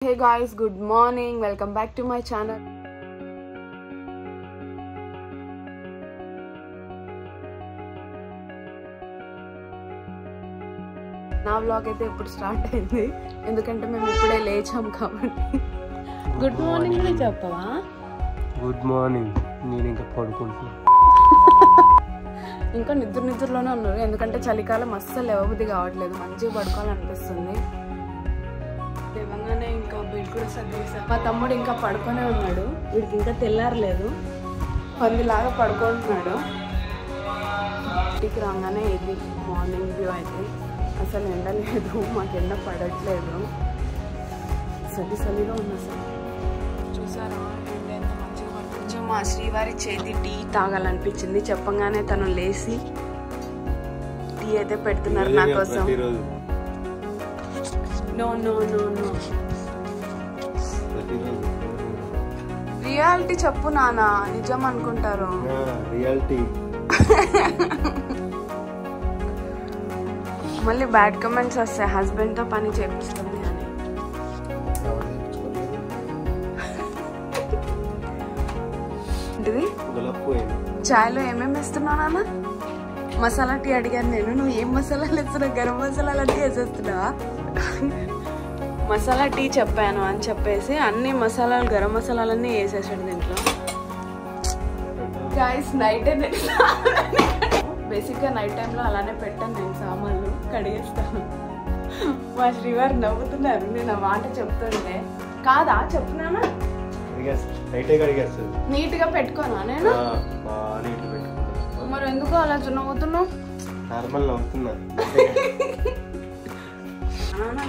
Hey guys, good morning. Welcome back to my channel. నా vlog అయితే ఇప్పుడు start అయింది ఎందుకంటే మేము ఇప్పుడే లేచాం కాబట్టి గుడ్ మార్నింగ్ ని చెప్పవా గుడ్ మార్నింగ్ నేను ఇంకా పడుకుంటున్నా ఇంకా నిద్రలోనే ఉన్నారు ఎందుకంటే చలికాలం అస్సలు లేవబుద్ధి కావట్లేదు మంచిగా పడుకోవాలనిపిస్తుంది లేవగానే ఇంకా బెడ్ కూడా సర్దేసా మా తమ్ముడు ఇంకా పడుకొనే ఉన్నాడు వీడికి ఇంకా తెల్లారలేదు పందిలాగా పడుకుంటున్నాడు ఇంటికి రాగానే ఇది మార్నింగ్ వ్యూ అయితే అసలు ఎండ లేదు మాకు ఎండ పడట్లేదు చలిగా ఉంది అసలు చూసారా ఎండ ఎంత మంచిగా పడుతుంది మా శ్రీవారి చేతి టీ తాగాలనిపించింది చెప్పగానే తను లేచి టీ అయితే పెడుతున్నారు నా కోసం no no no no reality చెప్పు నానా నిజం అనుకుంటారు రియాలిటీ మళ్ళీ బ్యాడ్ కమెంట్స్ వస్తాయి హస్బెండ్ తో పని చేపిస్తుంది అని చాయ్లో ఏమేమి వేస్తున్నావు నాన్న మసాలా టీ అడిగాను నేను నువ్వు ఏం మసాలాలు వేస్తున్నావు గరం మసాలాలు అన్నీ వేసేస్తున్నావా మసాలా టీ చెప్పాను అని చెప్పేసి అన్ని మసాలాలు గరం మసాలాలన్నీ వేసేసాడు దీంట్లో గాయస్ నైట్ బేసిక్గా నైట్ టైంలో అలానే పెట్టాను నేను సామాన్లు కడిగేస్తాను మా శ్రీవారు నవ్వుతున్నారు నేను ఆ మాట చెప్తుంటే కాదా చెప్తున్నానా నీట్గా పెట్టుకోనా నేను మరి ఎందుకు అలా నవ్వుతున్నావు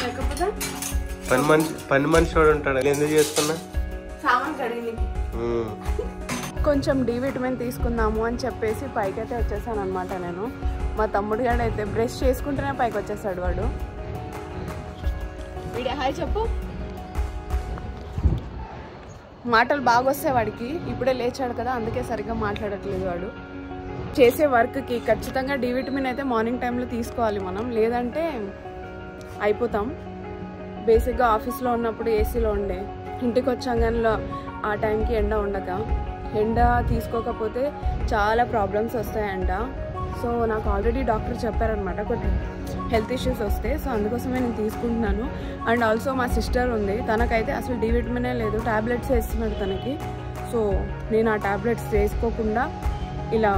లేకపోతే పని మనిషి ఉంటాడు ఎందుకు చేస్తున్నా సామాన్ కడిగి కొంచెం డి విటమిన్ తీసుకుందాము అని చెప్పేసి పైకైతే వచ్చేసాను అనమాట నేను మా తమ్ముడు గారు అయితే బ్రష్ చేసుకుంటేనే పైకి వచ్చేసాడు వాడు వీడే హాయ్ చెప్పు మాటలు బాగా వస్తాయి వాడికి ఇప్పుడే లేచాడు కదా అందుకే సరిగ్గా మాట్లాడట్లేదు వాడు చేసే వర్క్కి ఖచ్చితంగా డి విటమిన్ అయితే మార్నింగ్ టైంలో తీసుకోవాలి మనం లేదంటే అయిపోతాం బేసిక్గా ఆఫీస్లో ఉన్నప్పుడు ఏసీలో ఉండే ఇంటికి వచ్చాగానే ఆ టైంకి ఎండ ఉండక ఎండ తీసుకోకపోతే చాలా ప్రాబ్లమ్స్ వస్తాయంట సో నాకు ఆల్రెడీ డాక్టర్ చెప్పారనమాట కొన్ని హెల్త్ ఇష్యూస్ వస్తాయి సో అందుకోసమే నేను తీసుకుంటున్నాను అండ్ ఆల్సో మా సిస్టర్ ఉంది తనకైతే అసలు డి విటమినే లేదు ట్యాబ్లెట్స్ వేస్తున్నాడు తనకి సో నేను ఆ ట్యాబ్లెట్స్ వేసుకోకుండా ఇలా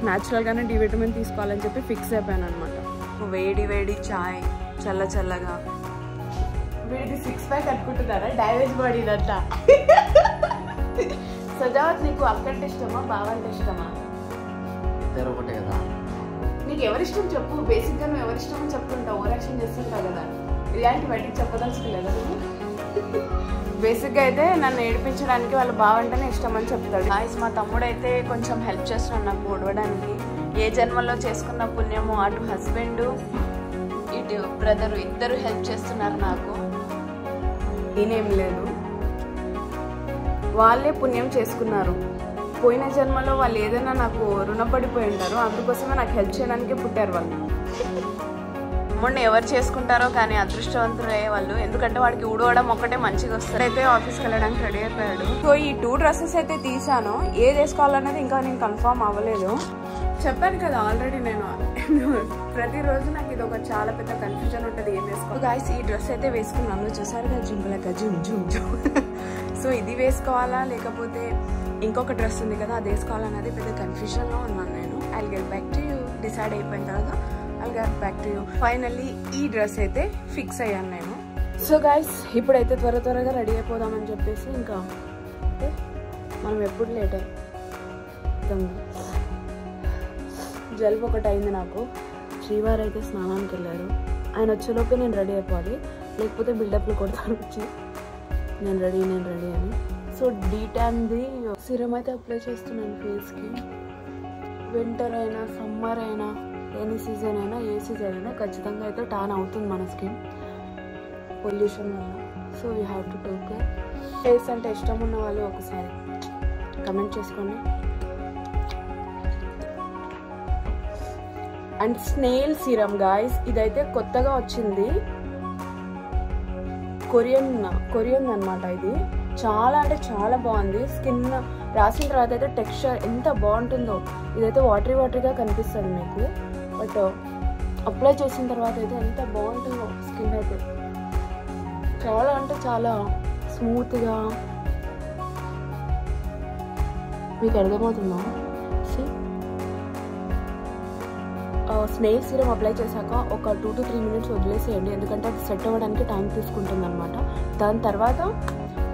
న్యాచురల్గానే డి విటమిన్ తీసుకోవాలని చెప్పి ఫిక్స్ అయిపోయాను అనమాట వేడి వేడి చాయ్ చల్లగా వీడికి 6 ప్యాక్ కట్టుకుంటున్నారా డ్యామేజ్ బాడీ ఇదంతా సజావత్ నీకు అక్కంటే ఇష్టమా బావంటే ఇష్టమా ఒకటే కదా నీకు ఎవరిష్టం చెప్పు బేసిక్గా నువ్వు ఎవరిష్టమో చెప్తుంటావు ఓవరాక్షన్ చేస్తుంటావు కదా రియాలిటీ బయటికి చెప్పదలుచుకోలేదా బేసిక్గా అయితే నన్ను ఏడిపించడానికి వాళ్ళ బావంటేనే ఇష్టం అని చెప్తాడు గాయ్స్ మా తమ్ముడు అయితే కొంచెం హెల్ప్ చేస్తున్నాడు నాకు ఓడవడానికి ఏ జన్మలో చేసుకున్న పుణ్యమో అటు హస్బెండ్ ఇటు బ్రదరు ఇద్దరు హెల్ప్ చేస్తున్నారు నాకు నేనేం లేదు వాళ్ళే పుణ్యం చేసుకున్నారు పోయిన జన్మలో వాళ్ళు ఏదైనా నాకు రుణపడిపోయి ఉంటారు అందుకోసమే నాకు హెల్ప్ చేయడానికే పుట్టారు వాళ్ళు మొన్న ఎవరు చేసుకుంటారో కానీ అదృష్టవంతులే వాళ్ళు ఎందుకంటే వాడికి ఊడవడం ఒక్కటే మంచిగా వస్తుంది అయితే ఆఫీస్కి వెళ్ళడానికి రెడీ అయిపోయాడు సో ఈ 2 డ్రెస్సెస్ అయితే తీసాను ఏది వేసుకోవాలనేది ఇంకా నేను కన్ఫర్మ్ అవ్వలేదు చెప్పాను కదా ఆల్రెడీ నేను ప్రతిరోజు నాకు ఇది ఒక చాలా పెద్ద కన్ఫ్యూజన్ ఉంటుంది ఏం వేసుకోవాలి గాయ్స్ ఈ డ్రెస్ అయితే వేసుకున్నాను చూసారు కదా జుంబులక జుమ్ సో ఇది వేసుకోవాలా లేకపోతే ఇంకొక డ్రెస్ ఉంది కదా అది వేసుకోవాలన్నది పెద్ద కన్ఫ్యూజన్లో ఉన్నాను నేను I get back to you decide అయిపోయిన తర్వాత I get back to you finally ఈ డ్రెస్ అయితే ఫిక్స్ అయ్యాను నేను సో గాయ్స్ ఇప్పుడైతే త్వరగా రెడీ అయిపోదామని చెప్పేసి ఇంకా మనం ఎప్పుడు లేట్ అయ్యాం జలుబు ఒకటి అయింది నాకు శ్రీవారు అయితే స్నానానికి వెళ్ళారు ఆయన వచ్చేలోపే నేను రెడీ అయిపోవాలి లేకపోతే బిల్డప్లు కొడతారు వచ్చి నేను రెడీ అని సో డీటాన్ది సిరం అయితే అప్లై చేస్తున్నాను ఫేస్కి వింటర్ అయినా సమ్మర్ అయినా ఎనీ సీజన్ అయినా ఏ సీజన్ అయినా ఖచ్చితంగా అయితే టాన్ అవుతుంది మన స్కిన్ పొల్యూషన్ వల్ల so we have to take care face అంటే ఇష్టం ఉన్న వాళ్ళు ఒకసారి కమెంట్ చేసుకోండి అండ్ స్నేల్ సిరం గాయ్స్ ఇదైతే కొత్తగా వచ్చింది కొరియన్ అనమాట. ఇది చాలా అంటే చాలా బాగుంది. స్కిన్ రాసిన తర్వాత అయితే టెక్స్చర్ ఎంత బాగుంటుందో. ఇదైతే వాటరీగా కనిపిస్తుంది మీకు, బట్ అప్లై చేసిన తర్వాత అయితే ఎంత బాగుంటుందో స్కిన్ అయితే. చాలా అంటే చాలా స్మూత్గా. మీకు అర్థమవుతుందా? స్నేక్ సీరం అప్లై చేశాక ఒక 2 to 3 minutes వదిలేసేయండి, ఎందుకంటే అది సెట్ అవ్వడానికి టైం తీసుకుంటుంది అనమాట. దాని తర్వాత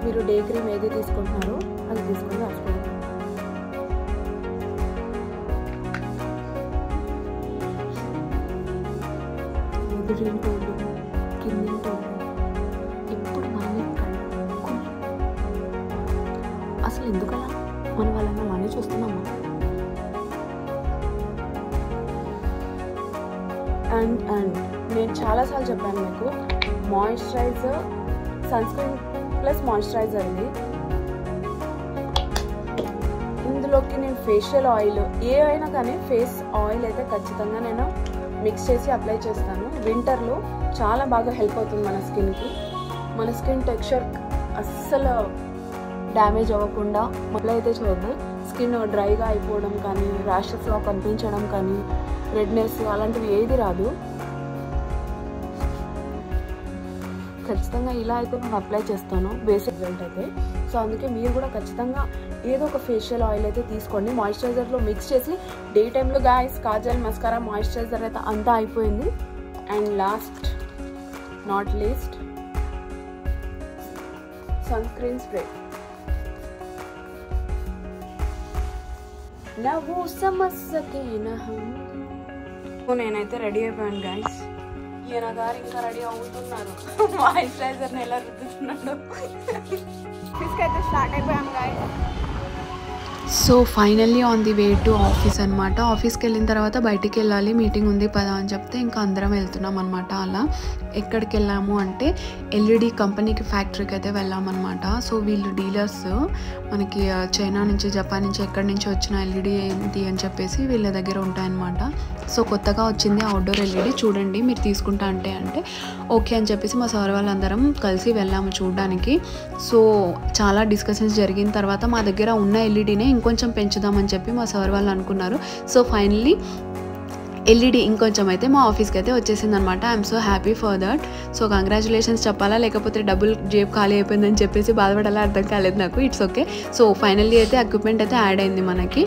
మీరు డే క్రీమ్ ఏది తీసుకుంటున్నారో అది తీసుకొని రాసుకోండి. ఎదురింటోళ్ళు కిందింటోళ్ళు ఎప్పుడు మనమే అసలు ఎందుకలా మన వాళ్ళని అలానే చూస్తున్నామా? అండ్ నేను చాలాసార్లు చెప్పాను మీకు, మాయిశ్చరైజర్, సన్స్క్రీన్ ప్లస్ మాయిశ్చరైజర్ ఇది. ఇందులోకి నేను ఫేషియల్ ఆయిల్ ఏవైనా కానీ ఫేస్ ఆయిల్ అయితే ఖచ్చితంగా నేను మిక్స్ చేసి అప్లై చేస్తాను. వింటర్లో చాలా బాగా హెల్ప్ అవుతుంది మన స్కిన్కి. మన స్కిన్ టెక్స్చర్ అస్సలు డ్యామేజ్ అవ్వకుండా మళ్ళీ అయితే చూడండి, స్కిన్ డ్రైగా అయిపోవడం కానీ, ర్యాషెస్లో కనిపించడం కానీ, రెడ్నెస్ అలాంటివి ఏది రాదు. ఖచ్చితంగా ఇలా అయితే నేను అప్లై చేస్తాను బేసిక్ రిజల్ట్ అయితే. సో అందుకే మీరు కూడా ఖచ్చితంగా ఏదో ఒక ఫేషియల్ ఆయిల్ అయితే తీసుకోండి, మాయిశ్చరైజర్లో మిక్స్ చేసి. డే టైంలో గాయస్ కాజల్, మస్కారా, మాయిశ్చరైజర్ అయితే అంతా అయిపోయింది. And last not least sunscreen spray. నేనైతే రెడీ అయిపోయాను గాయస్. ఈయన గారు ఇంకా రెడీ అవుతున్నారు. మాయిశ్చరైజర్ని ఎలా రుద్దుతున్నాడు. అయితే స్టార్ట్ అయిపోయాను guys. So finally on the way to office అనమాట. ఆఫీస్కి వెళ్ళిన తర్వాత బయటికి వెళ్ళాలి, మీటింగ్ ఉంది పదా అని చెప్తే ఇంకా అందరం వెళ్తున్నాం అనమాట. అలా ఎక్కడికి వెళ్ళాము అంటే ఎల్ఈడి కంపెనీకి ఫ్యాక్టరీకి అయితే వెళ్ళామన్నమాట. సో వీళ్ళు డీలర్స్ మనకి చైనా నుంచి, జపాన్ నుంచి, ఎక్కడి నుంచి వచ్చిన ఎల్ఈడి ఏంటి అని చెప్పేసి వీళ్ళ దగ్గర ఉంటాయన్నమాట. సో కొత్తగా వచ్చింది అవుట్డోర్ ఎల్ఈడి, చూడండి మీరు తీసుకుంటా అంటే ఓకే అని చెప్పేసి మా సార్ వాళ్ళందరం కలిసి వెళ్ళాము చూడడానికి. సో చాలా డిస్కషన్స్ జరిగిన తర్వాత మా దగ్గర ఉన్న ఎల్ఈడినే ఇంకొంచెం పెంచుదామని చెప్పి మా సార్ వాళ్ళు అనుకున్నారు. సో ఫైనల్లీ ఎల్ఈడి ఇంకొంచెం అయితే మా ఆఫీస్కి అయితే వచ్చేసింది అనమాట. I'm so happy for that. So congratulations చెప్పాలా లేకపోతే డబ్బులు జేబు ఖాళీ అయిపోయిందని చెప్పేసి బాధపడాలా అర్థం కాలేదు నాకు. It's okay. సో ఫైనల్లీ అయితే ఎక్విప్మెంట్ అయితే యాడ్ అయింది మనకి.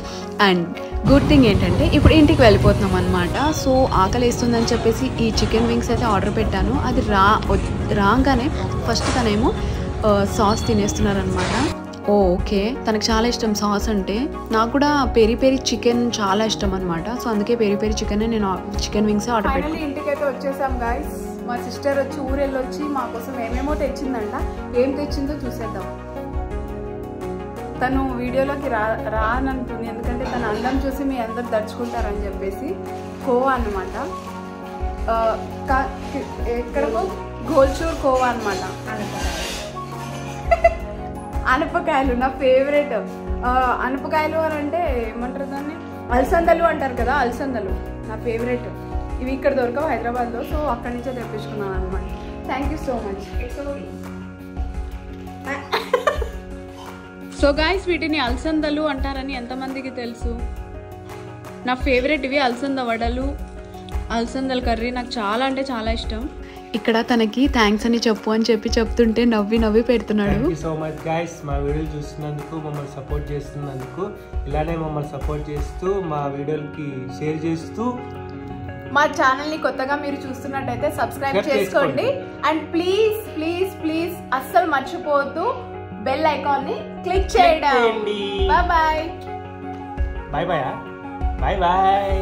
అండ్ గుడ్ థింగ్ ఏంటంటే ఇప్పుడు ఇంటికి వెళ్ళిపోతున్నాం అనమాట. సో ఆకలి వేస్తుందని చెప్పేసి ఈ చికెన్ వింగ్స్ అయితే ఆర్డర్ పెట్టాను. అది రాగానే ఫస్ట్ తనేమో సాస్ తినేస్తున్నారనమాట. ఓకే, తనకు చాలా ఇష్టం సాస్ అంటే. నాకు కూడా పెరి పెరి చికెన్ చాలా ఇష్టం అనమాట. సో అందుకే పెరి పెరి చికెన్ నేను చికెన్ వింగ్స్ ఆర్డర్ పెట్టాను. ఇంటికి అయితే వచ్చేసాం గాయస్. మా సిస్టర్ వచ్చి ఊరెళ్ళొచ్చి మా కోసం ఏమేమో తెచ్చిందంట. ఏం తెచ్చిందో చూసేద్దాం. తను వీడియోలోకి రానంటుంది, ఎందుకంటే తన అందం చూసి మీ అందరు దర్చుకుంటారని చెప్పేసి. కోవా అనమాట, ఎక్కడికో గోల్చూర్ కోవా అనమాట. అనపకాయలు నా ఫేవరెట్. అనపకాయలు అని అంటే ఏమంటారు దాన్ని, అలసందలు అంటారు కదా, అలసందలు నా ఫేవరెట్. ఇవి ఇక్కడ దొరకవు హైదరాబాద్లో, సో అక్కడి నుంచే తెప్పించుకున్నాను అనమాట. Thank you so much. So guys వీటిని అలసందలు అంటారని ఎంతమందికి తెలుసు? నా ఫేవరెట్ ఇవి అలసంద వడలు, అలసందల కర్రీ నాకు చాలా అంటే చాలా ఇష్టం. ఇక్కడ తనకి థ్యాంక్స్ అని చెప్పు అని చెప్పి చెప్తుంటే నవ్వి నవ్వి పెడుతున్నాడు. Thank you so much guys, మా వీడియోలు చూస్తున్నందుకు, మమ్మల్ని సపోర్ట్ చేస్తున్నందుకు. ఇలానే మమ్మల్ని సపోర్ట్ చేస్తూ మా వీడియోలకి షేర్ చేస్తూ మా ఛానల్ని కొత్తగా మీరు చూస్తున్నట్టయితే సబ్స్క్రైబ్ చేసుకోండి. అండ్ ప్లీజ్ ప్లీజ్ ప్లీజ్ అస్సలు మర్చిపోవద్దు బెల్ ఐకాన్ని క్లిక్ చేయడం. Bye bye. Bye bye.